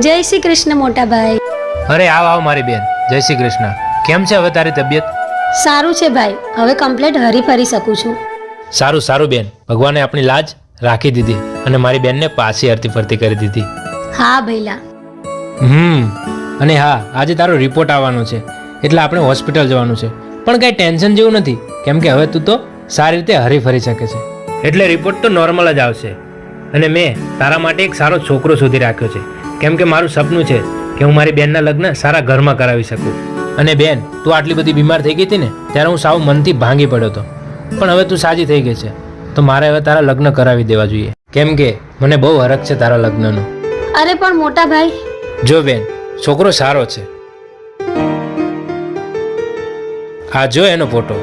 જય શ્રી કૃષ્ણ મોટા ભાઈ. અરે આવ મારી બેન. જય શ્રી કૃષ્ણ. કેમ છે હવે તારી તબિયત? સારું છે ભાઈ, હવે કમ્પ્લીટ હરી ફરી શકું છું. સારું સારું બેન, ભગવાને આપણી લાજ રાખી દીધી અને મારી બેનને પાછી હરતી ફરતી કરી દીધી. હા ભઈલા. અને હા, આજે તારો રિપોર્ટ આવવાનો છે એટલે આપણે હોસ્પિટલ જવાનું છે. પણ કઈ ટેન્શન જેવું નથી, કેમ કે હવે તું તો સારી રીતે હરી ફરી શકે છે. એટલે રિપોર્ટ તો નોર્મલ જ આવશે. અને મેં તારા માટે એક સારો છોકરો શોધી રાખ્યો છે, કેમ કે મારું સપનું છે કે હું મારી બેનના લગ્ન સારા ઘરમાં કરાવી શકું. અને બેન, તું આટલી બધી બીમાર થઈ ગઈ હતી ને, ત્યારે હું સાવ મનથી ભાંગી પડ્યો હતો. પણ હવે તું સાજી થઈ ગઈ છે તો મારે હવે તારા લગ્ન કરાવી દેવા જોઈએ, કેમ કે મને બહુ હરખ છે તારા લગ્નનો. અરે પણ મોટા ભાઈ. જો બેન, છોકરો સારો છે. આ જો એનો ફોટો.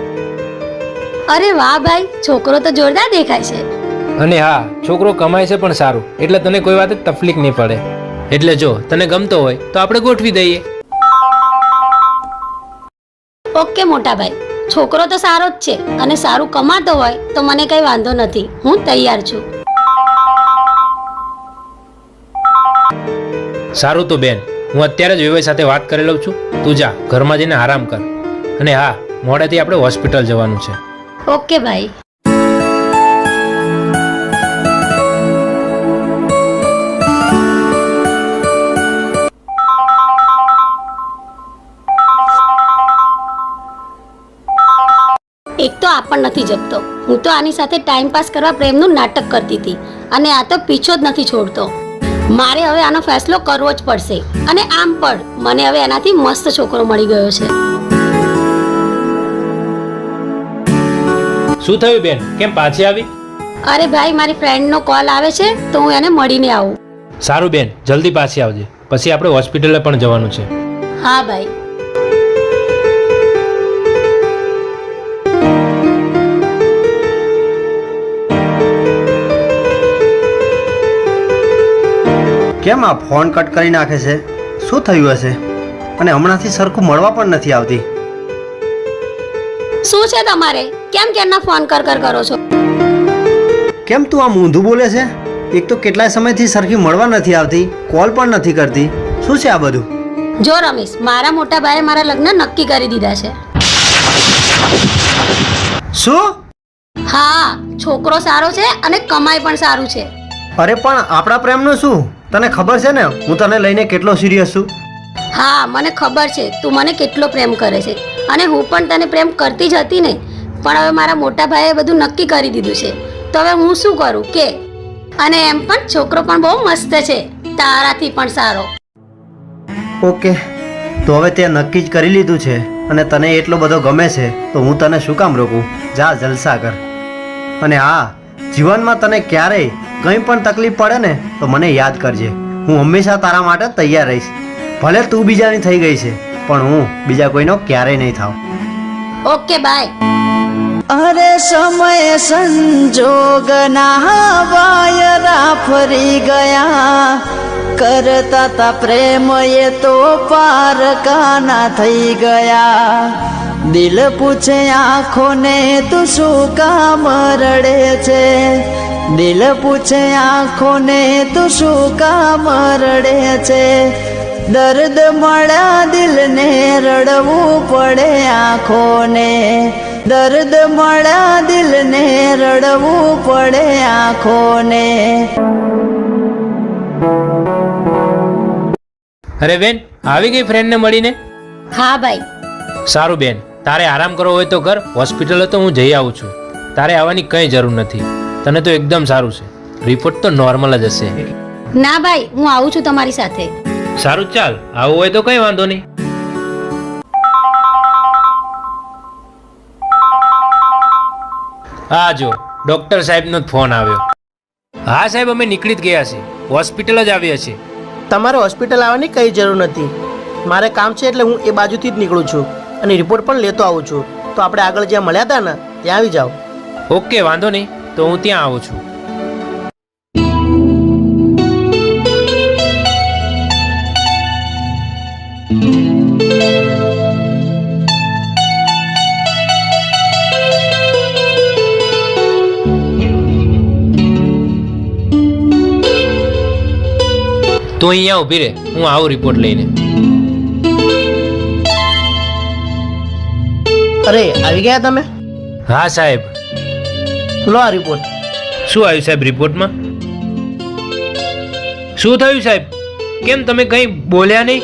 અરે વાહ ભાઈ, છોકરો તો જોરદાર દેખાય છે. અને હા, છોકરો કમાય છે પણ સારું, એટલે તને કોઈ વાત તકલીફ નહીં પડે. એટલે જો તને ગમતો હોય તો આપણે ગોઠવી દઈએ. ઓકે મોટા ભાઈ, છોકરો તો સારો જ છે અને સારું કમાતો હોય તો મને કઈ વાંધો નથી, હું તૈયાર છું. સારું તો બેન, હું અત્યારે જ વિવેક સાથે વાત કરી લઉં છું. તું જા, ઘરમાં જઈને આરામ કર. અને હા, મોડેથી આપણે હોસ્પિટલ જવાનું છે. ઓકે ભાઈ. એક તો આ પણ નથી જપતો. હું તો આની સાથે ટાઈમ પાસ કરવા પ્રેમનું નાટક કરતી હતી અને આ તો પીછો જ નથી છોડતો. મારે હવે આનો ફેસલો કરવો જ પડશે. અને આમ પણ મને હવે એનાથી મસ્ત છોકરો મળી ગયો છે. શું થયું બેન, કેમ પાછી આવી? અરે ભાઈ, મારી ફ્રેન્ડનો કોલ આવે છે તો હું એને મળીને આવું. સારું બેન, જલ્દી પાછી આવજે, પછી આપણે હોસ્પિટલે પણ જવાનું છે. હા ભાઈ. કેમ આ ફોન કટ કરી નાખે છે? શું થયું હશે? અને હમણાંથી સરખું મળવા પણ નથી આવતી. શું છે તમારે? કેમ કેરના ફોન કર કરો છો? કેમ તું આમ ઊંધું બોલે છે? એક તો કેટલાય સમયથી સરખી મળવા નથી આવતી, કોલ પણ નથી કરતી. શું છે આ બધું? જો રમેશ, મારા મોટા ભાઈએ મારા લગ્ન નક્કી કરી દીધા છે. શું? હા, છોકરો સારો છે અને કમાઈ પણ સારું છે. અરે પણ આપણા પ્રેમનું શું? તને ખબર છે ને હું તને લઈને કેટલો સિરિયસ છું. હા, મને ખબર છે તું મને કેટલો પ્રેમ કરે છે અને હું પણ તને પ્રેમ કરતી જ હતી ને. પણ હવે મારા મોટા ભાઈએ બધું નક્કી કરી દીધું છે તો હવે હું શું કરું કે? અને એમ પણ છોકરો પણ બહુ મસ્ત છે, તારાથી પણ સારો. ઓકે, તો હવે તે નક્કી જ કરી લીધું છે અને તને એટલો બધો ગમે છે તો હું તને શું કામ રોકું? જા, જલસા કર. અને હા, જીવનમાં તને ક્યારેય કંઈ પણ તકલીફ પડે ને તો મને યાદ કરજે. હું હંમેશા તારા માટે તૈયાર રહીશ. ભલે તું બીજાની થઈ ગઈ છે પણ હું બીજા કોઈનો ક્યારેય નહીં થાવ. Okay, bye. અરે સમય સંજોગના વાયરા ફરી ગયા, કરતા તા પ્રેમ એ તો પારકાના થઈ ગયા. દિલ પૂછે આંખોને તું શું કામ રડે છે? દિલ પૂછે આંખોને તું શું કામ રડે છે? દર્દ મળ્યા દિલને રડવું પડે આંખોને. દર્દ મળ્યા દિલને રડવું પડે આંખોને. અરે બેન, આવી ગઈ ફ્રેન્ડને મળીને? હા ભાઈ. સારું બેન, તારે આરામ કરવો હોય તો કર. હોસ્પિટલે તો હું જઈ આવું છું. તારે આવવાની કંઈ જરૂર નથી. તને તો એકદમ સારું છે. રિપોર્ટ તો નોર્મલ જ હશે. ના ભાઈ, હું આવું છું તમારી સાથે. સારું, ચાલ, આવું હોય તો કંઈ વાંધો નહીં. હા જો, ડોક્ટર સાહેબનો જ ફોન આવ્યો. હા સાહેબ, અમે નીકળી જ ગયા છીએ, હોસ્પિટલ જ આવ્યા છીએ. તમારે હોસ્પિટલ આવવાની કંઈ જરૂર નથી. મારે કામ છે એટલે હું એ બાજુથી જ નીકળું છું અને રિપોર્ટ પણ લેતો આવું છું. તો આપણે આગળ જ્યાં મળ્યા હતા ને ત્યાં આવી જાઓ. ઓકે, વાંધો નહીં, તો હું ત્યાં આવું છું. તું અહીંયા ઊભી રહે, હું આવું રિપોર્ટ લઈને. અરે આવી ગયા તમે? હા સાહેબ. લો આ રિપોર્ટ. શું આવ્યું સાહેબ રિપોર્ટમાં? શું થયું સાહેબ? કેમ તમે કંઈ બોલ્યા નહીં?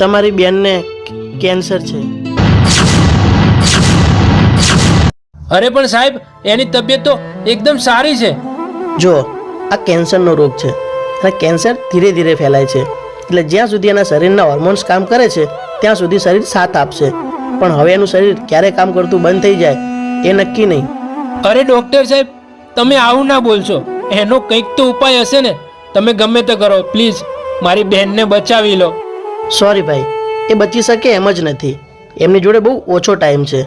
તમારી બેનને કેન્સર છે. અરે પણ સાહેબ, એની તબિયત તો એકદમ સારી છે. જો આ કેન્સરનો રોગ છે અને કેન્સર ધીરે ધીરે ફેલાય છે, એટલે જ્યાં સુધી એના શરીરના હોર્મોન્સ કામ કરે છે ત્યાં સુધી શરીર સાથ આપશે, પણ હવે એનું શરીર ક્યારે કામ કરતું બંધ થઈ જાય એ નક્કી નહીં. અરે ડૉક્ટર સાહેબ, તમે આવું ના બોલશો. એનો કંઈક તો ઉપાય હશે ને. તમે ગમે તે કરો, પ્લીઝ મારી બહેનને બચાવી લો. સોરી ભાઈ, એ બચી શકે એમ જ નથી. એમની જોડે બહુ ઓછો ટાઈમ છે.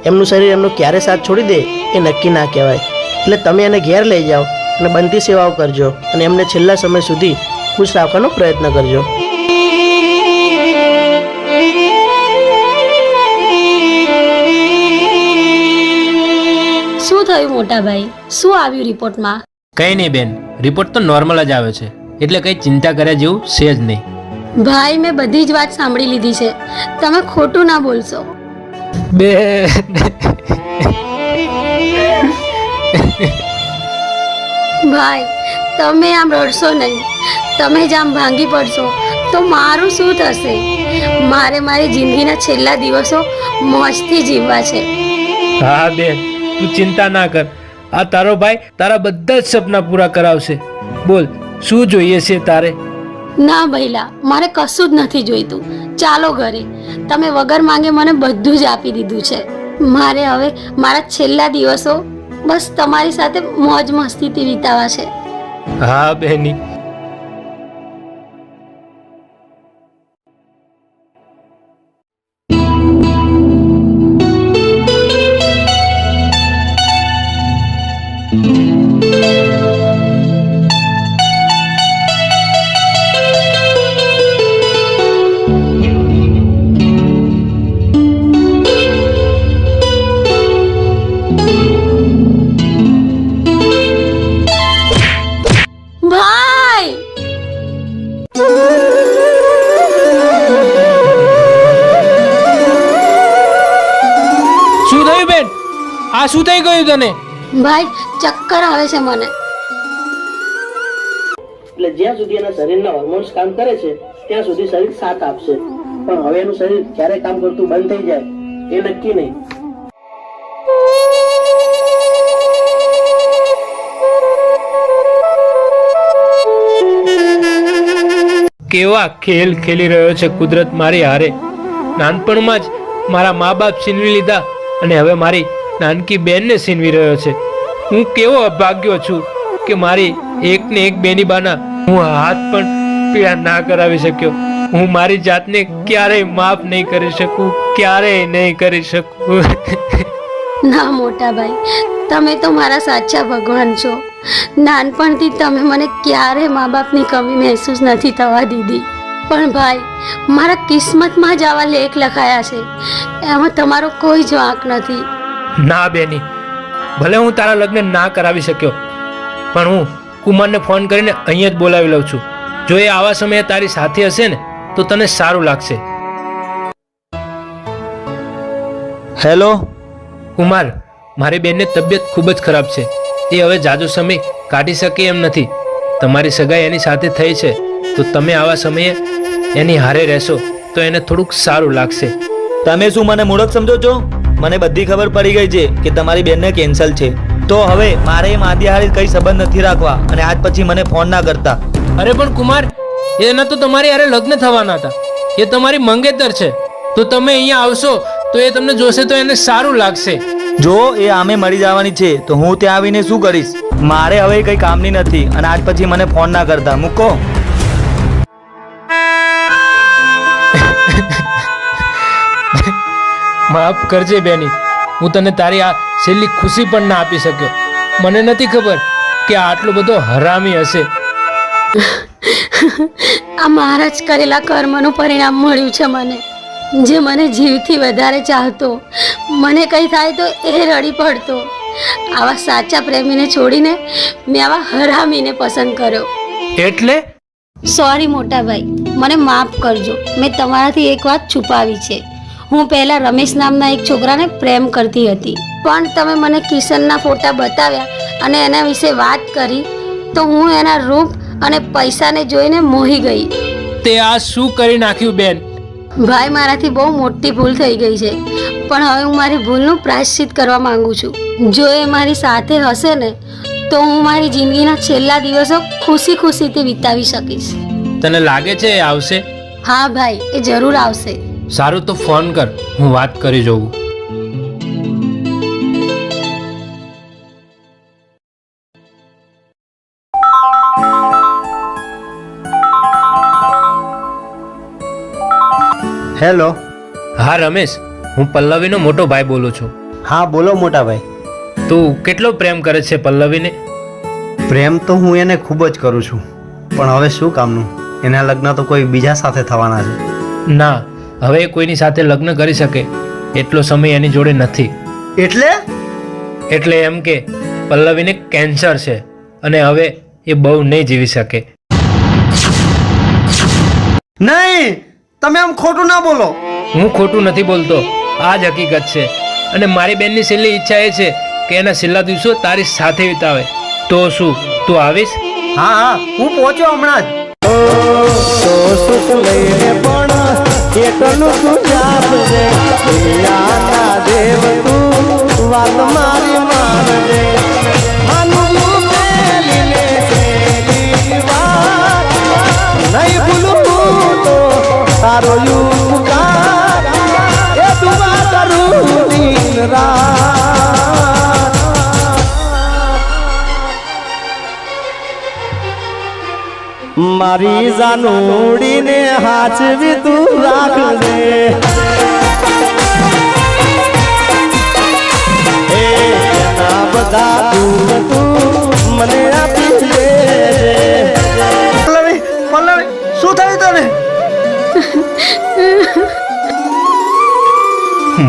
એમનું શરીર એમનો ક્યારે સાથ છોડી દે એ નક્કી ના કહેવાય. એટલે તમે એને ઘેર લઈ જાઓ અને બનતી સેવાઓ કરજો અને એમને છેલ્લા સમય સુધી ખુશ રાખવાનો પ્રયત્ન કરજો. શું થયું મોટા ભાઈ? શું આવ્યું રિપોર્ટમાં? કંઈ નહીં બેન, રિપોર્ટ તો નોર્મલ જ આવે છે, એટલે કંઈ ચિંતા કર્યા જેવું છે જ નહીં. ભાઈ, મેં બધી જ વાત સાંભળી લીધી છે. તમે ખોટું ના બોલશો. બેન, ભાઈ, તમે આમ રડશો નહીં. તમે જ આમ ભાંગી પડશો તો મારું શું થશે? મારે મારી જિંદગીના છેલ્લા દિવસો મોજથી જીવવા છે. હા બેન, તું ચિંતા ના કર. આ તારો ભાઈ તારા બધા જ સપના પૂરા કરાવશે. બોલ, શું જોઈએ છે તારે? ના ભઈલા, મારે કશું જ નથી જોઈતું. ચાલો ઘરે. તમે વગર માંગે મને બધું જ આપી દીધું છે. મારે હવે મારા છેલ્લા દિવસો બસ તમારી સાથે મોજ મસ્તીથી વિતાવા છે. હા બેની. ભાઈ, શું થયું બેન? આ શું થઈ ગયું તને? ભાઈ, ચક્કર આવે છે મને. એટલે જ્યાં સુધી એના શરીરના હોર્મોન્સ કામ કરે છે ત્યાં સુધી શરીર સાથ આપશે, પણ હવે એનું શરીર ક્યારે કામ કરતું બંધ થઈ જાય એ નક્કી નહીં. કેવા ખેલ ખેલી રહ્યો છે કુદરત મારી હારે. નાનપણમાં જ મારા મા બાપ છીનવી લીધા અને હવે મારી નાનકી બેનને છીનવી રહ્યો છે. હું કેવો અભાગ્યો છું કે મારી એકને એક બેની બાના હું હાથ પણ પીડા ના કરાવી શક્યો. હું મારી જાતને ક્યારેય માફ નહીં કરી શકું, ક્યારેય નહીં કરી શકું. ના મોટા ભાઈ, તમે તો મારા સાચા ભગવાન છો. નાનપણથી તમે મને ક્યારે મા બાપની કમી મહેસૂસ નથી થવા દીધી. પણ ભાઈ, મારા કિસ્મતમાં જ આવા લેખ લખાયા છે, એમાં તમારો કોઈ જ વાંક નથી. ના બેની, ભલે હું તારા લગ્ન ના કરાવી શક્યો, પણ હું કુમારને ફોન કરીને અહીંયા જ બોલાવી લઉં છું. જો એ આવા સમયે તારી સાથે હશે ને તો તને સારું લાગશે. હેલો કુમાર, મારી બેનની તબિયત ખૂબ જ ખરાબ છે. એ હવે જાજો સમય કાઢી શકે એમ નથી. તમારી સગાઈ એની સાથે થઈ છે, તો તમે આવા સમયે એની હારે રહેશો તો એને થોડુંક સારું લાગશે. તમે શું મને મૂર્ખ સમજો છો? મને બધી ખબર પડી ગઈ છે કે તમારી બેનને કેન્સર છે, તો હવે મારે એ માદી હારે કઈ સંબંધ નથી રાખવા અને આજ પછી મને ફોન ના કરતા. અરે પણ કુમાર, એના તો તમારી હારે લગ્ન થવાના હતા. એ તમારી મંગેતર છે, તો તમે અહીંયા આવશો તો એ તમને જોશે તો એને સારું લાગશે. જો એ આમે મરી જવાની છે તો હું ત્યાં આવીને શું કરીશ? મારે હવે કઈ કામની નથી અને આજ પછી મને ફોન ના કરતા. મૂકો. માફ કરજે બેની, હું તને તારી આ છેલ્લી ખુશી પણ ના આપી શક્યો. મને નથી ખબર કે આટલો બધો હરામી હશે. આ મારા જ કરેલા કર્મનું પરિણામ મળ્યું છે મને. જે મને જીવથી વધારે ચાહતો, મને કંઈ થાય તો એ રડી પડતો. આવા સાચા પ્રેમીને છોડીને મેં આવા હરામીને પસંદ કર્યો. એટલે સોરી મોટા ભાઈ, મને માફ કરજો. મેં તમારાથી એક વાત છુપાવી છે. હું પહેલાં રમેશ નામના એક છોકરાને પ્રેમ કરતી હતી, પણ તમે મને કિશનના ફોટા બતાવ્યા અને એના વિશે વાત કરી તો હું એના રૂપ અને પૈસાને જોઈને મોહી ગઈ. તે આ શું કરી નાખ્યું બેન? ભાઈ, મારાથી બહુ મોટી ભૂલ થઈ ગઈ છે, પણ હવે હું મારી ભૂલનું પ્રાયશ્ચિત કરવા માંગુ છું. જો એ મારી સાથે હશે ને તો હું મારી જિંદગીના છેલ્લા દિવસો ખુશી ખુશીથી વિતાવી શકીશ. તને લાગે છે એ આવશે? હા ભાઈ, એ જરૂર આવશે. સારું, તો ફોન કર, હું વાત કરી જોઉં. હેલો. હા રમેશ, હું પલ્લવીનો મોટો ભાઈ બોલું છું. હા બોલો મોટા ભાઈ. તું કેટલો પ્રેમ કરે છે પલ્લવીને? પ્રેમ તો હું એને ખૂબ જ કરું છું, પણ હવે શું કામનું? એના લગ્ન તો કોઈ બીજા સાથે થવાના છે. ના, હવે એ કોઈની સાથે લગ્ન કરી શકે એટલો સમય એની જોડે નથી. એટલે એમ કે પલ્લવીને કેન્સર છે અને હવે એ બહુ નહીં જીવી શકે. નહીં, તમે આમ ખોટું ના બોલો. હું ખોટું નથી બોલતો, આ જ હકીકત છે. અને મારી બેનની છેલ્લી ઈચ્છા એ છે કે એના છેલ્લા દિવસો તારી સાથે વિતાવે. તો શું તું આવીશ? હા હા, હું પહોંચ્યો હમણાં જ. મારી જાનુડીને હાચવી તું રાખજે. એના બધા તું મને આપી દે. પલ્લવી, પલ્લવી, શું થયું તને?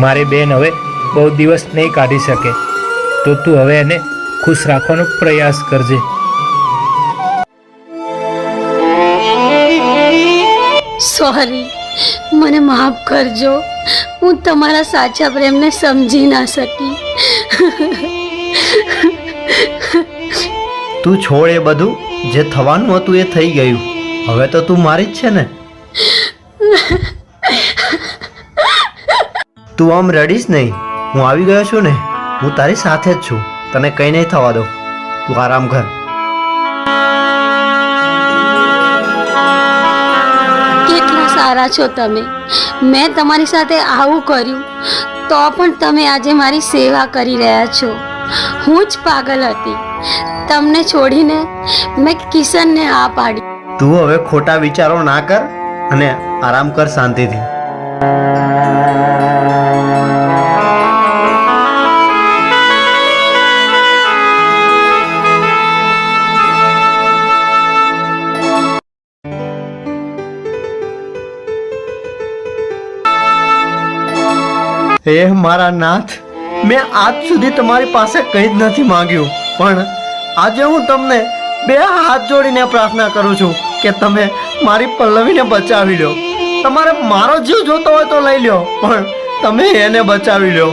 મારી બેન હવે બહુ દિવસ નહીં કાઢી શકે, તો તું હવે એને ખુશ રાખવાનો પ્રયાસ કરજે. સોરી, મને માફ કરજો. હું તમારા સાચા પ્રેમને સમજી ના શકી. તું છોડ એ બધું. જે થવાનું હતું એ થઈ ગયું. હવે તો તું મારી જ છે ને. તું આમ રડીશ નહીં. હું આવી ગયો છું ને. હું તારી સાથે જ છું. તને કંઈ નહીં થવા દઉં. તું આરામ કર. કેટલા સારા છો તમે. મેં તમારી સાથે આવું કર્યું તો પણ તમે આજે મારી સેવા કરી રહ્યા છો. હું જ પાગલ હતી. તમને છોડીને મેં કિશનને હા પાડી. તું હવે ખોટા વિચારો ના કર અને આરામ કર શાંતિથી. હે મારા નાથ, મેં આજ સુધી તમારી પાસે કંઈ જ નથી માંગ્યું, પણ આજે હું તમને બે હાથ જોડીને પ્રાર્થના કરું છું કે તમે મારી પલ્લવીને બચાવી લો. તમારે મારો જીવ જોતો હોય તો લઈ લો, પણ તમે એને બચાવી લો.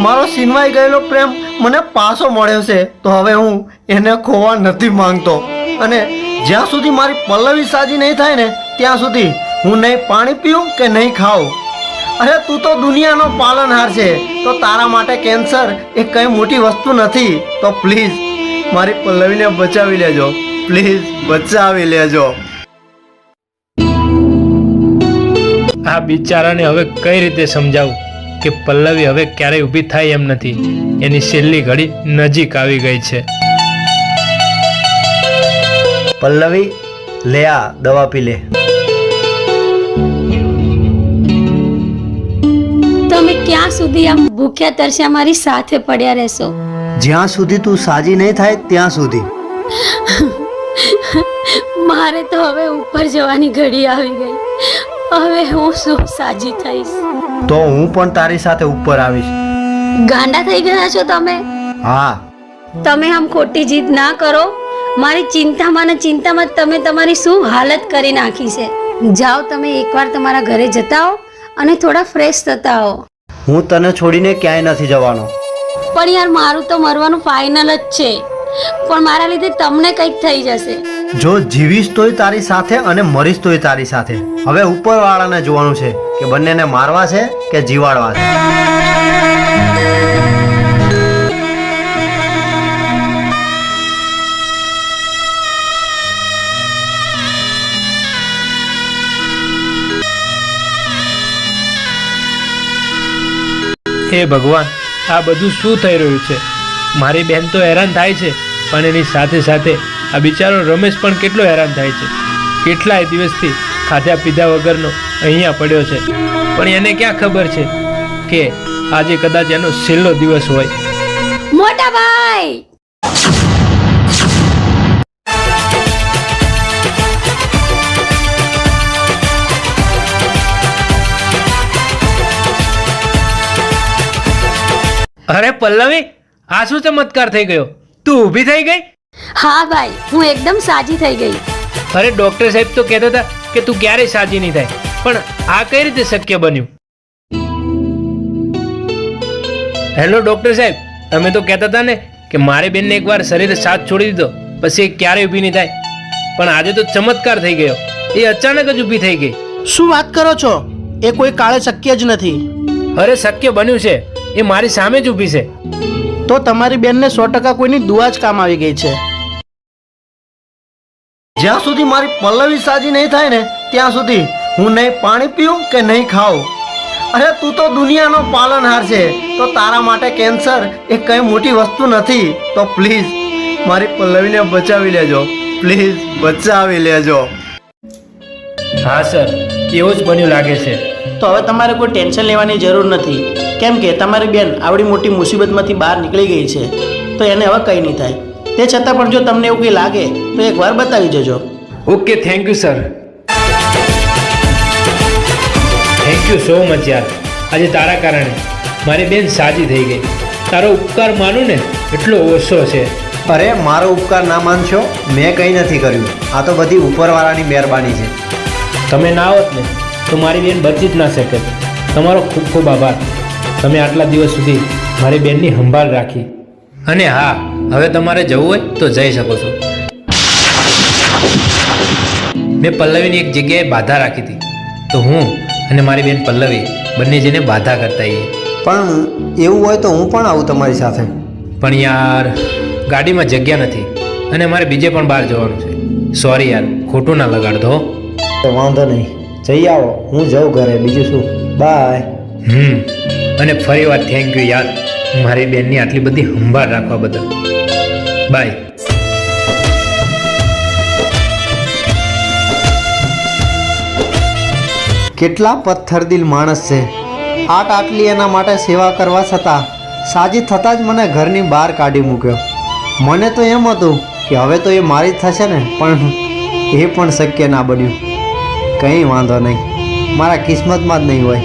મારો છીનવાઈ ગયેલો પ્રેમ મને પાછો મળ્યો છે, તો હવે હું એને ખોવા નથી માંગતો. અને જ્યાં સુધી મારી પલ્લવી સાજી નહીં થાય ને ત્યાં સુધી હું નહીં પાણી પીઉં કે નહીં ખાઉં. અરે તું તો દુનિયાનો પાલનહાર છે, તો તારા માટે કેન્સર એ કંઈ મોટી વસ્તુ નથી. તો પ્લીઝ મારી પલ્લવીને બચાવી લેજો. પ્લીઝ બચાવી લેજો. આ બિચારાને હવે કઈ રીતે સમજાવું કે પલ્લવી હવે ક્યારેય ઊભી થાય એમ નથી. એની છેલ્લી ઘડી નજીક આવી ગઈ છે. પલ્લવી, લે આ દવા પી લે. તમે ક્યાં સુધી આમ ભૂખ્યા તરસ્યા મારી સાથે પડ્યા રહેશો? જ્યાં સુધી તું સાજી નહીં થાય ત્યાં સુધી. મારે તો હવે ઉપર જવાની ઘડી આવી ગઈ. હવે હું શું સાજી થઈશ? તો હું પણ તારી સાથે ઉપર આવીશ. ગાંડા થઈ ગયા છો તમે. હા. તમે આમ ખોટી જીદ ના કરો મારી ચિંતામાં ને ચિંતામાં તમે તમારી શું હાલત કરી નાખી છે. જાઓ તમે એકવાર તમારા ઘરે જતા આવો અને થોડા ફ્રેશ થતા આવો. હું તને છોડીને ક્યાંય નથી જવાનો. પણ યાર મારું તો મરવાનું ફાઇનલ જ છે, પણ મારા લીધે તમને કંઈક થઈ જશે. જો જીવીશ તોય તારી સાથે અને મરીશ તોય તારી સાથે. હવે ઉપરવાળાને જોવાનું છે કે બંનેને મારવા છે કે જીવાડવા છે. હે ભગવાન, આ બધું શું થઈ રહ્યું છે? મારી બેન તો હેરાન થાય છે, પણ એની સાથે સાથે આ બિચારો રમેશ પણ કેટલો હેરાન થાય છે. કેટલાય દિવસથી ખાધા પીધા વગરનો અહીંયા પડ્યો છે, પણ એને ક્યાં ખબર છે કે આજે કદાચ એનો છેલ્લો દિવસ હોય. મોટા ભાઈ, અરે પલ્લવી, આ શું ચમત્કાર થઈ ગયો? તું ઊભી થઈ ગઈ? હા ભાઈ, હું એકદમ સાજી થઈ ગઈ. અરે ડોક્ટર સાહેબ તો કહેતા હતા કે તું ક્યારેય સાજી નહીં થાય, પણ આ કઈ રીતે શક્ય બન્યું? હેલો ડોક્ટર સાહેબ, તમે તો કહેતા હતા ને કે મારી બેનને એકવાર શરીરે સાથ છોડી દીધો પછી એ ક્યારેય ઊભી નહીં થાય, પણ આજે તો ચમત્કાર થઈ ગયો. એ અચાનક જ ઊભી થઈ ગઈ. શું વાત કરો છો? એ કોઈ કાળે શક્ય જ નથી. અરે શક્ય બન્યું છે, એ મારી સામે જ ઊભી છે. તો તમારી બેનને 100% કોઈની દુઆ જ કામ આવી ગઈ છે. જ્યાં સુધી મારી પલ્લવી સાજી નહીં થાય ને ત્યાં સુધી હું નહીં પાણી પીઉં કે નહીં ખાઉં. અરે તું તો દુનિયાનો પાલનહાર છે, તો તારા માટે કેન્સર એ કઈ મોટી વસ્તુ નથી. તો પ્લીઝ મારી પલ્લવીને બચાવી લેજો, પ્લીઝ બચાવી લેજો. હા સર, એવું જ બન્યું લાગે છે. તો હવે તમારે કોઈ ટેન્શન લેવાની જરૂર નથી, કેમ કે તમારી બેન આવડી મોટી મુસીબતમાંથી બહાર નીકળી ગઈ છે, તો એને હવે કંઈ નહીં થાય. તે છતાં પણ જો તમને એવું કંઈ લાગે તો એકવાર બતાવી જજો. Okay, thank you sir. Thank you so much યાર. આજે તારા કારણે મારી બેન સાજી થઈ ગઈ. તારો ઉપકાર માનું ને એટલો ઓછો છે. અરે મારો ઉપકાર ના માનશો, મેં કંઈ નથી કર્યું. આ તો બધી ઉપરવાળાની મહેરબાની છે. તમે ના હોત ને તો મારી બેન બચી જ ના શકે. તમારો ખૂબ ખૂબ આભાર. તમે આટલા દિવસ સુધી મારી બેનની સંભાળ રાખી. અને હા, હવે તમારે જવું હોય તો જઈ શકો છો. મેં પલ્લવીની એક જગ્યાએ બાધા રાખી હતી, તો હું અને મારી બેન પલ્લવી બંને જઈને બાધા કરતા આવીએ. પણ એવું હોય તો હું પણ આવું તમારી સાથે. પણ યાર ગાડીમાં જગ્યા નથી અને મારે બીજે પણ બહાર જવાનું છે. સોરી યાર, ખોટું ના લગાડતો. તો વાંધો નહીં, જઈ આવો, હું જાઉં ઘરે, બીજું શું. બાય. અને ફરી વાર થેન્ક યુ યાર, મારી બેનની આટલી બધી સંભાળ રાખવા બદલ. બાય. કેટલા પથ્થરદિલ માણસ છે. આટલી એના માટે સેવા કરવા છતાં સાજી થતાં જ મને ઘરની બહાર કાઢી મૂક્યો. મને તો એમ હતું કે હવે તો એ મારી જ થશે ને, પણ એ પણ શક્ય ના બન્યું. કંઈ વાંધો નહીં, મારા કિસ્મતમાં જ નહીં હોય.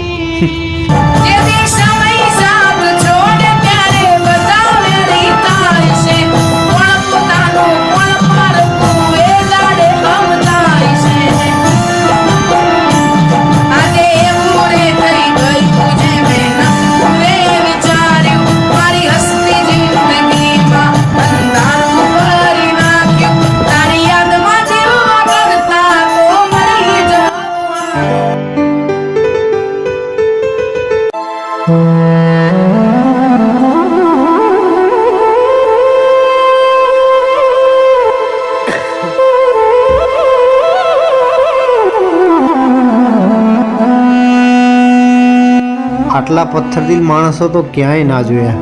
આટલા પથ્થરદિલ માણસો તો ક્યાંય ના જોયા.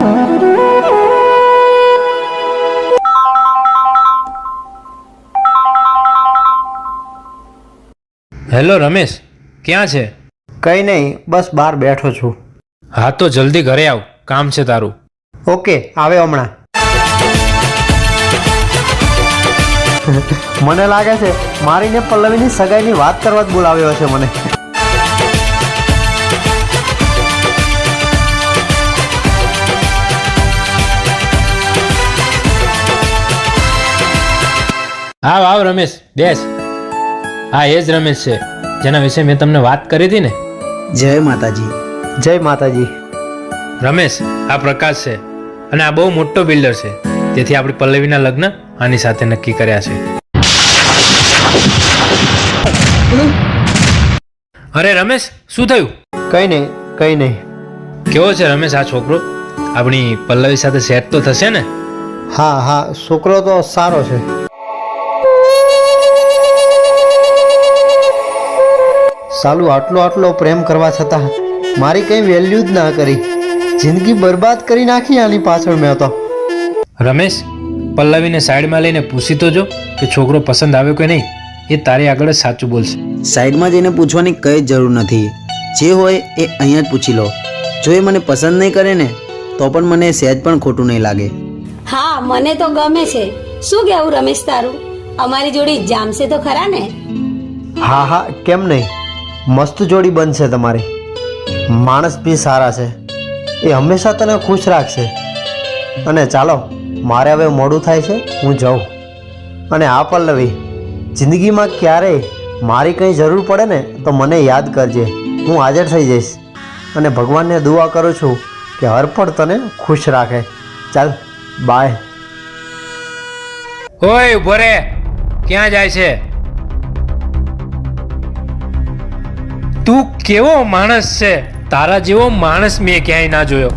હેલો રમેશ, ક્યાં છે? કંઈ નહીં, બસ બહાર બેઠો છું. હા તો જલ્દી ઘરે આવ, કામ છે તારું. ઓકે, આવે હમણાં. મને લાગે છે મારીને પલ્લવીની સગાઈની વાત કરવા જ બોલાવ્યો છે મને. આવ રમેશ બેસ. હા એ જ રમેશ છે જેના વિશે મેં તમને વાત કરી હતી ને. જય માતાજી. જય માતાજી. રમેશ આ પ્રકાશ છે અને આ બહુ મોટો બિલ્ડર છે, તેથી આપણી પલ્લવીના લગ્ન આની સાથે નક્કી કર્યા છે. અરે રમેશ શું થયું? કંઈ નહીં કંઈ નહીં. કેવો છે રમેશ આ છોકરો? આપણી પલ્લવી સાથે સેટ તો થશે ને? હા હા, છોકરો તો સારો છે. સાલું આટલો પ્રેમ કરવા છતાં મારી કંઈ વેલ્યુ જ ના કરી. જિંદગી બરબાદ કરી નાખી આની પાછળ મેં તો. રમેશ પલ્લવીને સાઈડમાં લઈને પૂછી તો જો કે છોકરો પસંદ આવ્યો કે નહીં. એ તારી આગળ જ સાચું બોલશે. સાઈડમાં જઈને પૂછવાની કંઈ જ જરૂર નથી. જે હોય એ અહીંયા જ પૂછી લો. જો એ મને પસંદ નહીં કરે ને તો પણ મને સહેજ પણ ખોટું નહીં લાગે. હા મને તો ગમે છે. શું કહેવું રમેશ તારું? અમારી જોડી જામશે તો ખરા ને? હા હા, કેમ નહીં. મસ્ત જોડી બનશે તમારી. માણસ બી સારા છે, એ હંમેશા તને ખુશ રાખશે. અને ચાલો મારે હવે મોડું થાય છે, હું જાઉં. અને આ પલ્લવી, જિંદગીમાં ક્યારેય મારી કંઈ જરૂર પડે ને તો મને યાદ કરજે. હું હાજર થઈ જઈશ. અને ભગવાનને દુઆ કરું છું કે હરપળ તને ખુશ રાખે. ચાલ બાય. ઓય ઉભો રે, ક્યાં જાય છે? તું કેવો માણસ છે? તારા જેવો માણસ મેં ક્યાંય ના જોયો.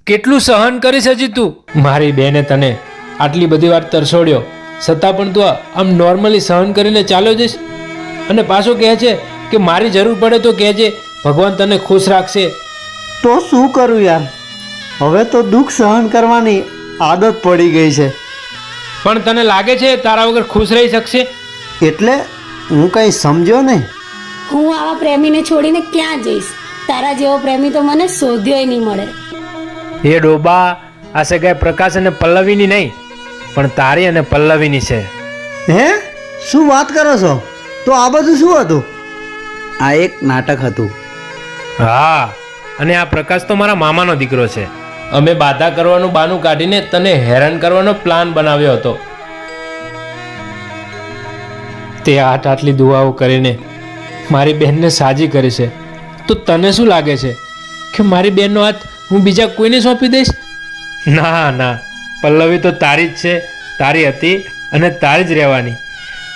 કેટલું સહન કરીશ હજી તું? મારી બેને તને આટલી બધી વાર તરસોડ્યો છતાં પણ તું આમ નોર્મલી સહન કરીને ચાલ્યો જઈશ. અને પાછો કહે છે કે મારી જરૂર પડે તો કહેજે, ભગવાન તને ખુશ રાખશે. તો શું કરું યાર, હવે તો દુઃખ સહન કરવાની આદત પડી ગઈ છે. પણ તને લાગે છે તારા વગર ખુશ રહી શકશે? એટલે હું કંઈ સમજ્યો નહીં. હું આવા પ્રેમીને છોડીને ક્યાં જઈશ? તારા જેવો પ્રેમી તો મને શોધ્યોય નહીં મળે. એ ડોબા, આ સગાઈ પ્રકાશ અને પલ્લવીની નહીં પણ તારી અને પલ્લવીની છે. હે, શું વાત કરો છો? તો આ બધું શું હતું? આ એક નાટક હતું. હા, અને આ પ્રકાશ તો મારા મામાનો દીકરો છે. અમે બાધા કરવાનું બાનું કાઢીને તને હેરાન કરવાનો પ્લાન બનાવ્યો હતો. તે આટલી દુઆઓ કરીને મારી બહેનને સાજી કરી છે. તો તને શું લાગે છે કે મારી બહેનનો હાથ હું બીજા કોઈને સોંપી દઈશ? ના ના, પલ્લવી તો તારી જ છે, તારી હતી અને તારી જ રહેવાની.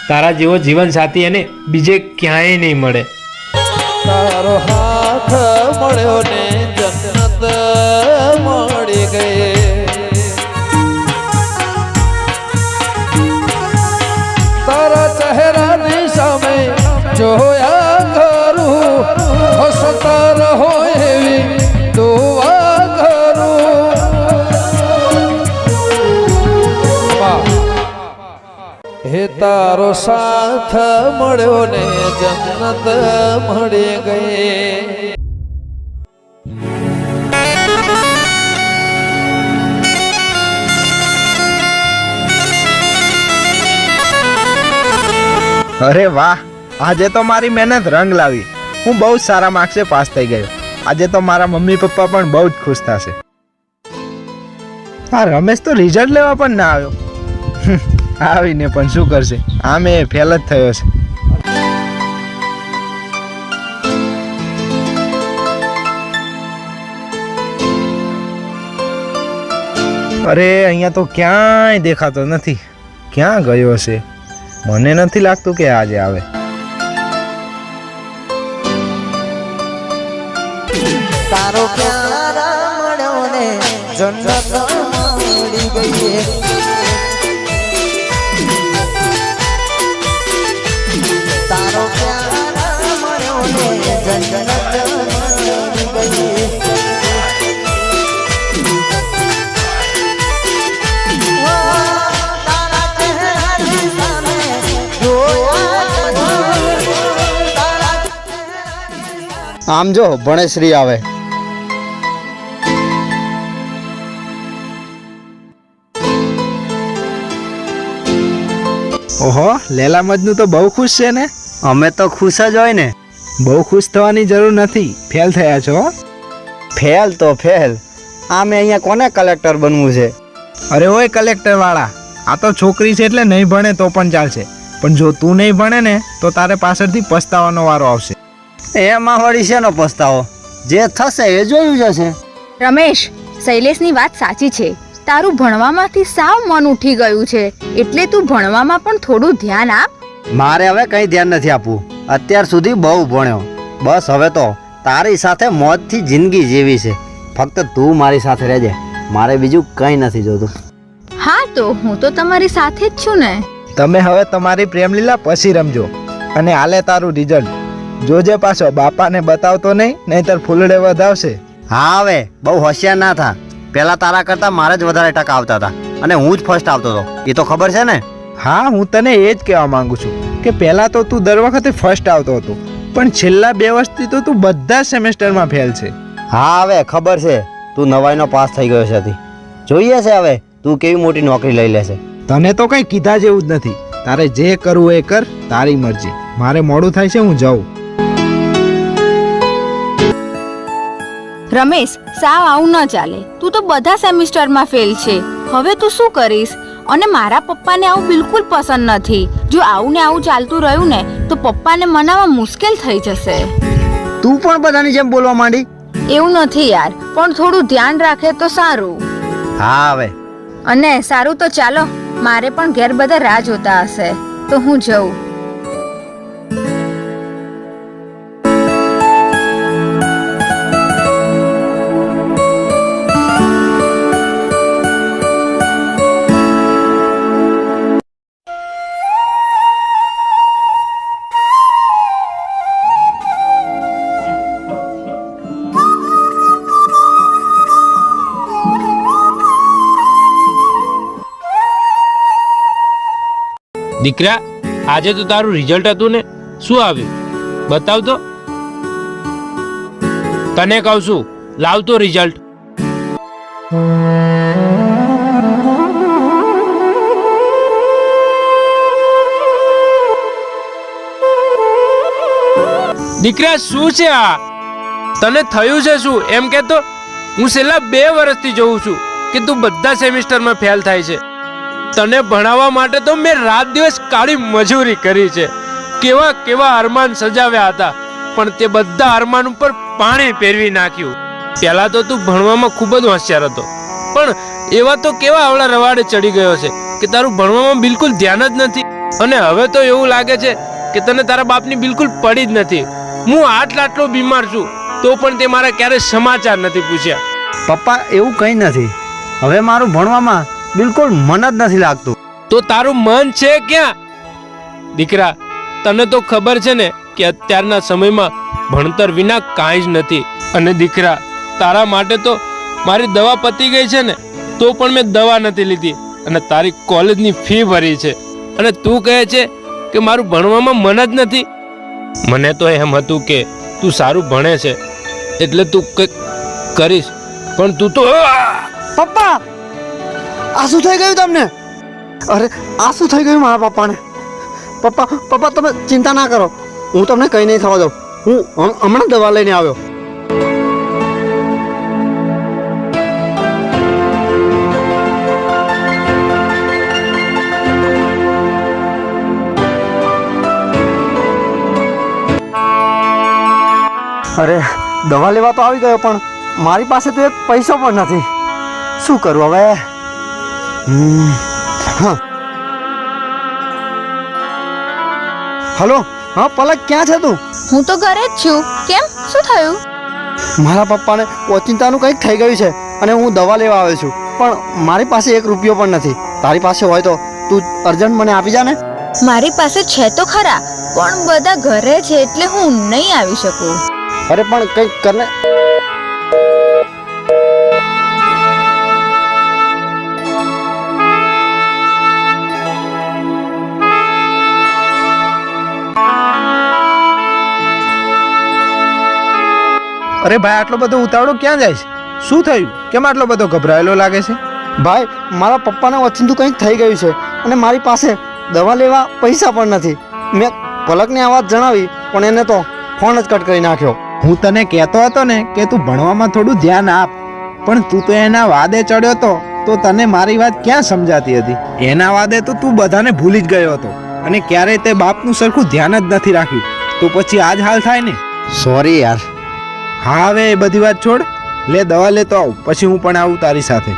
તારા જેવો જીવન સાથી એને બીજે ક્યાંય નહીં મળે. તારો હાથ મળ્યો ને જન્નત મળી ગઈ. તારા ચહેરાની સામે જોયા કરું, હસતા રહો એવી દુઆ કરું. હે તારો સાથ મળ્યો ને જન્નત મળી ગઈ. અરે વાહ, આજે તો મારી મહેનત રંગ લાવી. હું બહુ જ સારા માર્ક્સે પાસ થઈ ગયો. આજે તો મારા મમ્મી પપ્પા પણ બહુ જ ખુશ થશે. આ રમેશ તો રિઝલ્ટ લેવા પણ ના આવ્યો. આવીને પણ શું કરશે, આમે ફેલ જ થયો છે. અરે અહીંયા તો ક્યાંય દેખાતો નથી. ક્યાં ગયો હશે? મને નથી લાગતું કે આજે આવે. તારો પ્યાર મળ્યો ને જન્નત મળી ગઈ. તારો પ્યાર મળ્યો ને જન્નત મળી ગઈ. તારા ચહેરાની સામે જોયા. આમ જો ભણેશ્રી આવે. ઓહો, લેલા મજનુ તો બહુ ખુશ છે ને? અમે તો ખુશ જ હોય ને. બહુ ખુશ થવાની જરૂર નથી, ફેલ થયા છો. ફેલ તો ફેલ. આમે અહીંયા કોને કલેક્ટર બનવું છે? અરે ઓય કલેક્ટર વાળા, આ તો છોકરી છે એટલે નહીં ભણે તો પણ ચાલશે, પણ જો તું નહીં ભણે ને તો તારે પાછળથી પસ્તાવાનો વારો આવશે. એમાં વળી શેનો પસ્તાવો? જે થશે એ જોયું જશે. રમેશ, શૈલેષની વાત સાચી છે. તારું ભણવામાંથી સાવ મન ઉઠી ગયું છે, એટલે તું ભણવામાં પણ થોડું ધ્યાન આપ. મારે હવે કંઈ ધ્યાન નથી આપવું. અત્યાર સુધી બહુ ભણ્યો, બસ હવે તો તારી સાથે મોજથી જિંદગી જીવી છે. ફક્ત તું મારી સાથે રહેજે, મારે બીજું કંઈ નથી જોતું. હા, તો હું તો તમારી સાથે જ છું ને. તમે હવે તમારી પ્રેમલીલા પછી રમજો, અને આલે તારું રિઝલ્ટ જોજે. પાછો બાપાને બતાવતો નહીં, નહીંતર ફૂલડે વધાવશે. હા, હવે બહુ હોશિયાર ના થા. પહેલા તારા કરતાં મારે જ વધારે ટકા આવતા હતા અને હું જ ફર્સ્ટ આવતો હતો, એ તો ખબર છે ને? હા, હું તને એ જ કહેવા માંગુ છું કે પહેલાં તો તું દર વખતે ફર્સ્ટ આવતો હતો, પણ છેલ્લા 2 વર્ષથી તો તું બધા સેમેસ્ટરમાં ફેલ છે. હા, હવે ખબર છે તું નવાઈનો પાસ થઈ ગયો છે. જોઈએ છે હવે તું કેવી મોટી નોકરી લઈ લેશે. તને તો કંઈ કીધા જેવું જ નથી. તારે જે કરવું એ કર, તારી મરજી. મારે મોડું થાય છે, હું જાઉં. રમેશ, સાવ આવું ન ચાલે. તું તો બધા સેમિસ્ટરમાં ફેલ છે. હવે તું શું કરીશ? અને મારા પપ્પાને આવું બિલકુલ પસંદ નથી. જો આવું ને આવું ચાલતું રહ્યું ને તો પપ્પાને મનાવવા મુશ્કેલ થઈ જશે. તું પણ બધાની જેમ બોલવા માંડી. એવું નથી યાર, પણ થોડું ધ્યાન રાખે તો સારું. હા, હવે અને સારું, તો ચાલો, મારે પણ ઘેર બધા રાહ જોતા હશે, તો હું જઉં. દીકરા, આજે તો તારું રિઝલ્ટ હતું ને, શું આવ્યું બતાવ તો. તને કહું છું, લાવ તો રિઝલ્ટ. દીકરા, શું છે આ? તને થયું છે શું એમ કે? તો હું છેલ્લા 2 વર્ષથી જોઉં છું કે તું બધા સેમિસ્ટરમાં ફેલ થાય છે. તને ભણાવવા માટે તો મેં રાત દિવસ કાળી મજૂરી કરી છે. કેવા કેવા અરમાન સજાવ્યા હતા, પણ તે બધા અરમાન ઉપર પાણી ફેરવી નાખ્યું. પહેલા તો તું ભણવામાં ખૂબ જ હોશિયાર હતો, પણ એવા તો કેવા આવડા રવાડે ચડી ગયો છે કે તારું ભણવામાં બિલકુલ ધ્યાન જ નથી. અને હવે તો એવું લાગે છે કે તને તારા બાપની બિલકુલ પડી જ નથી. હું આટલો બીમાર છું તો પણ તે મારા ક્યારે સમાચાર નથી પૂછ્યા. પપ્પા, એવું કંઈ નથી. હવે મારું ભણવામાં બિલકુલ મન જ નથી લાગતું. તો તારું મન છે ક્યાં? દીકરા, તને તો ખબર છે ને કે અત્યારના સમયમાં ભણતર વિના કાંઈ જ નથી. અને દીકરા, તારા માટે તો મારી દવા પતી ગઈ છે ને, તો પણ મેં દવા નથી લીધી અને તારી કોલેજની ફી ભરી છે. અને તું કહે છે કે મારું ભણવામાં મન જ નથી. મને તો એમ હતું કે તું સારું ભણે છે એટલે તું કંઈક કરીશ, પણ તું તો... પપ્પા, આ શું થઈ ગયું તમને? અરે, આ શું થઈ ગયું મારા પપ્પાને? પપ્પા, તમે ચિંતા ના કરો, હું તમને કંઈ નહીં થવા દઉં. હું હમણાં દવા લઈને આવ્યો. અરે, દવા લેવા તો આવી ગયો, પણ મારી પાસે તો એક પૈસો પણ નથી. શું કરું હવે? હા, હલો. હા પલક, ક્યાં છે તું? હું તો ઘરે જ છું. કેમ, શું થયું? મારા પપ્પાને ઓચિંતાનું કંઈક થઈ ગયું છે અને હું દવા લેવા આવ્યો છું, પણ મારી પાસે 1 રૂપિયો પણ નથી. તારી પાસે હોય તો તું અર્જન્ટ મને આપી જા ને. મારી પાસે છે તો ખરા, પણ બધા ઘરે છે એટલે હું નહીં આવી શકું. અરે પણ કંઈક કરને. અરે ભાઈ, આટલો બધો ઉતાવળો ક્યાં જાય છે? શું થયું? કેમ આટલો બધો ગભરાયેલો લાગે છે? ભાઈ, મારા પપ્પાને ઓચિંતું કંઈક થઈ ગયું છે અને મારી પાસે દવા લેવા પૈસા પણ નથી. મેં પલકને આ વાત જણાવી, પણ એને તો ફોન જ કટ કરી નાખ્યો. હું તને કહેતો હતો ને કે તું ભણવામાં થોડું ધ્યાન આપ, પણ તું તો એના વાદે ચડ્યો તો તો તને મારી વાત ક્યાં સમજાતી હતી? એના વાદે તો તું બધાને ભૂલી જ ગયો હતો અને ક્યારેય તે બાપનું સરખું ધ્યાન જ નથી રાખ્યું. તો પછી આ જ હાલ થાય ને. સોરી યાર. હા, હવે એ બધી વાત છોડ, લે દવા લેતો આવ, પછી હું પણ આવું તારી સાથે.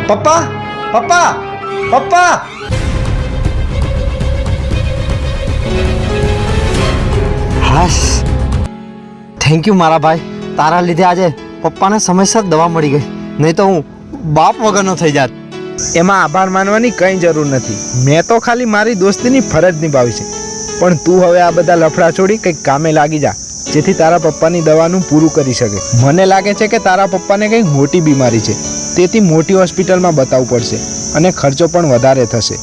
પપ્પા, પપ્પા, પપ્પા. હાશ, થેન્ક યુ મારા ભાઈ. તારા લીધે આજે પપ્પાને સમયસર દવા મળી ગઈ, નહીં તો હું બાપ વગરનો થઈ જાત. એમાં આભાર માનવાની કંઈ જરૂર નથી. મેં તો ખાલી મારી દોસ્તીની ફરજ નિભાવી છે. પણ તું હવે આ બધા લફડા છોડી કંઈક કામે લાગી જા, જેથી તારા પપ્પાની દવાનું પૂરું કરી શકે. મને લાગે છે કે તારા પપ્પાને કંઈક મોટી બીમારી છે, તેથી મોટી હોસ્પિટલમાં બતાવવું પડશે અને ખર્ચો પણ વધારે થશે.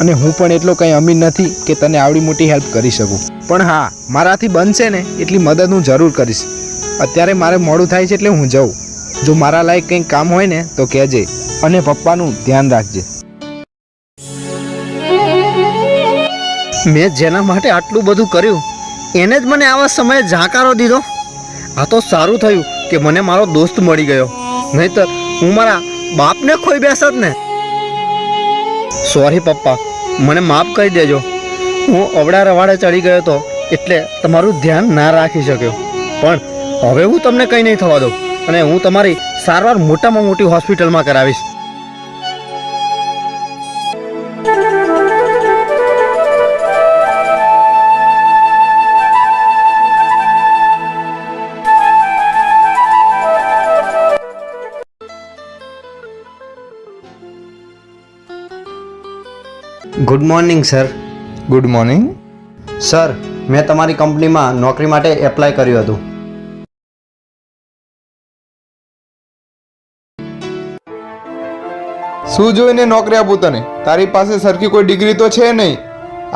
અને હું પણ એટલો કંઈ અમીર નથી કે તને આવડી મોટી હેલ્પ કરી શકું. પણ હા, મારાથી બનશે ને એટલી મદદ હું જરૂર કરીશ. અત્યારે મારે મોડું થાય છે એટલે હું જાઉં. જો મારા લાયક કંઈક કામ હોય ને તો કહેજે, અને પપ્પાનું ધ્યાન રાખજે. મેં જેના માટે આટલું બધું કર્યું એને જ મને આવા સમયે જાકારો દીધો. આ તો સારું થયું કે મને મારો દોસ્ત મળી ગયો, નહીંતર હું મારા બાપને ખોઈ બેસત ને. સોરી પપ્પા, મને માફ કરી દેજો. હું અવડા રવાડે ચડી ગયો હતો એટલે તમારું ધ્યાન ના રાખી શક્યો. પણ હવે હું તમને કંઈ નહીં થવા દઉં અને હું તમારી સારવાર મોટામાં મોટી હોસ્પિટલમાં કરાવીશ. Good morning sir. Good morning. Sir, મેં તમારી કંપનીમાં નોકરી માટે એપ્લાય કર્યું હતું. શું જોઈને નોકરી આપું તને? તારી પાસે સરખી કોઈ ડિગ્રી તો છે નહીં.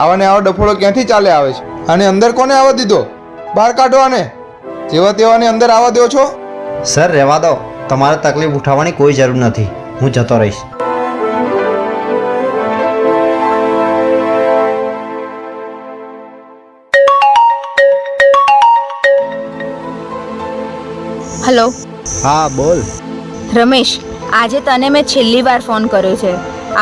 આવાને આવો ડફોડો ક્યાંથી ચાલે આવે છે? અને અંદર કોને આવવા દીધો? બહાર કાઢો આને. જેવા તેવાને અંદર આવવા દો છો? સર, રહેવા દો. તમારે તકલીફ ઉઠાવવાની કોઈ જરૂર નથી. હું જતો રહીશ. હલો હા, બોલ. રમેશ, આજે તને મેં છેલ્લી વાર ફોન કર્યો છે.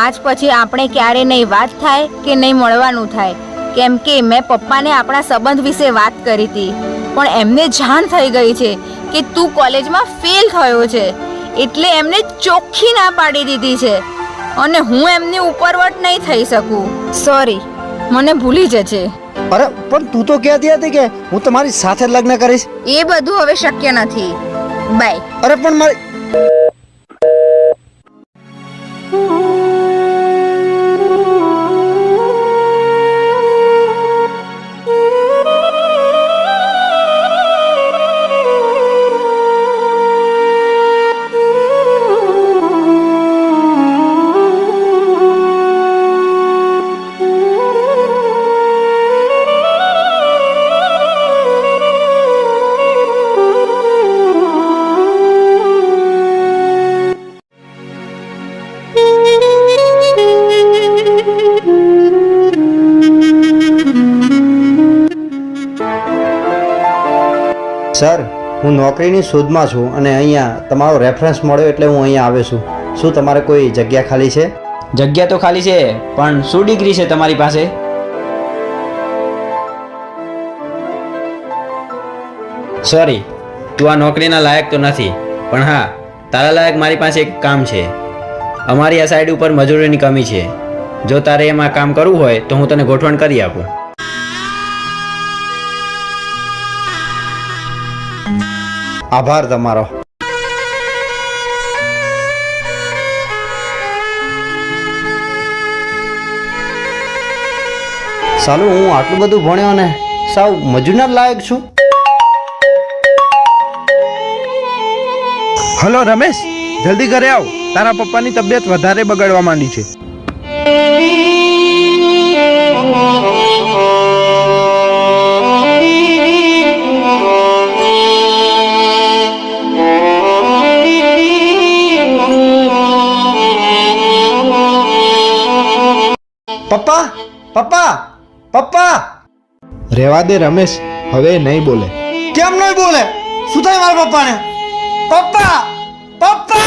આજ પછી આપણે ક્યારે નહીં વાત થાય કે નહીં મળવાનું થાય, કેમ કે મેં પપ્પાને આપણા સંબંધ વિશે વાત કરી હતી, પણ એમને જાણ થઈ ગઈ છે કે તું કોલેજમાં ફેલ થયો છે, એટલે એમને ચોખ્ખી ના પાડી દીધી છે અને હું એમની ઉપરવટ નહીં થઈ શકું. સોરી, મને ભૂલી જજે. અરે પણ તું તો કહેતી હતી કે હું તમારી સાથે લગ્ન કરીશ. એ બધું હવે શક્ય નથી. બાય. અરે પણ મારી સર, હું નોકરીની શોધમાં છું અને અહીંયા તમારો રેફરન્સ મળ્યો એટલે હું અહીંયા આવ્યો છું. શું તમારે કોઈ જગ્યા ખાલી છે? જગ્યા તો ખાલી છે, પણ શું ડિગ્રી છે તમારી પાસે? સોરી, તું આ નોકરીના લાયક તો નથી, પણ હા, તારા લાયક મારી પાસે એક કામ છે. અમારી આ સાઈડ ઉપર મજૂરીની કમી છે. જો તારે એમાં કામ કરવું હોય તો હું તને ગોઠવણ કરી આપું. આભાર તમારો. સાલું, હું આટલું બધું ભણ્યો ને સાવ મજૂરના લાયક છું. હલો રમેશ, જલ્દી ઘરે આવ. તારા પપ્પાની તબિયત વધારે બગડવા માંડી છે. પપ્પા પપ્પા પપ્પા. રહેવા દે રમેશ, હવે નહીં બોલે. કેમ નહીં બોલે? શું થાય મારા પપ્પાને? પપ્પા પપ્પા.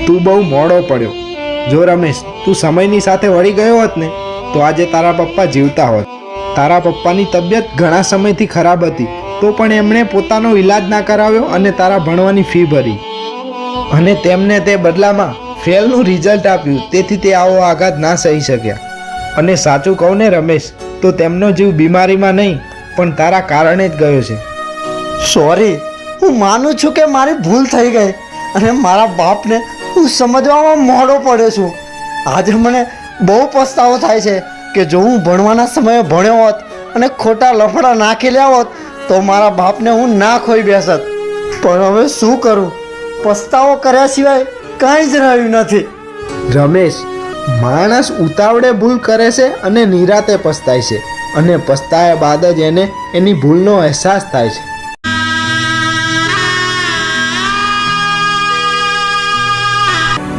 તું બહુ મોડો પડ્યો. જો રમેશ, તું સમયની સાથે વળી ગયો હોત ને તો આજે તારા પપ્પા જીવતા હોત. તારા પપ્પાની તબિયત ઘણા સમયથી ખરાબ હતી, તો પણ એમણે પોતાનો ઈલાજ ના કરાવ્યો અને તારા ભણવાની ફી ભરી, અને તેમને તે બદલામાં ફેલનું રિઝલ્ટ આપ્યું. તેથી તે આવો આઘાત ના સહી શક્યા. અને સાચું કહું ને રમેશ, તો તેમનો જીવ બીમારીમાં નહીં પણ તારા કારણે જ ગયો છે. સોરી, હું માનું છું કે મારી ભૂલ થઈ ગઈ અને મારા બાપને હું સમજવામાં મોડો પડ્યો છું. આજે મને બહુ પસ્તાવો થાય છે કે જો હું ભણવાના સમયે ભણ્યો હોત અને ખોટા લફડા ના ખેલ્યા હોત તો મારા બાપને હું ના ખોઈ બેસત. પણ હવે શું કરું? પસ્તાવો કર્યા સિવાય કાંઈ જ રહ્યું નથી. રમેશ, માણસ ઉતાવળે ભૂલ કરે છે અને નિરાતે પસ્તાય છે, અને પસ્તાયા બાદ જ એને એની ભૂલનો અહેસાસ થાય છે.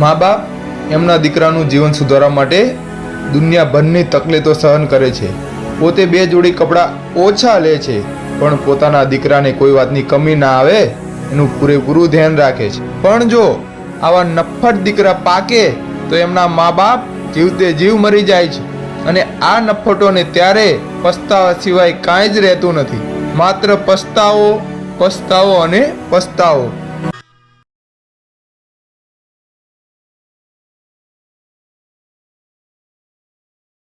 મા બાપ એમના દીકરાનું જીવન સુધારવા માટે દુનિયાભરની તકલીફો સહન કરે છે. પોતે 2 જોડી કપડાં ઓછા લે છે, પણ પોતાના દીકરાને કોઈ વાતની કમી ના આવે એનું પૂરેપૂરું ધ્યાન રાખે છે. પણ જો આવા નફ્ફટ દીકરા પાકે તો એમના મા બાપ જીવતે જીવ મરી જાય છે. અને આ નફ્ફટોને ત્યારે પસ્તાવા સિવાય કાંઈ જ રહેતું નથી. માત્ર પસ્તાવો, પસ્તાવો અને પસ્તાવો.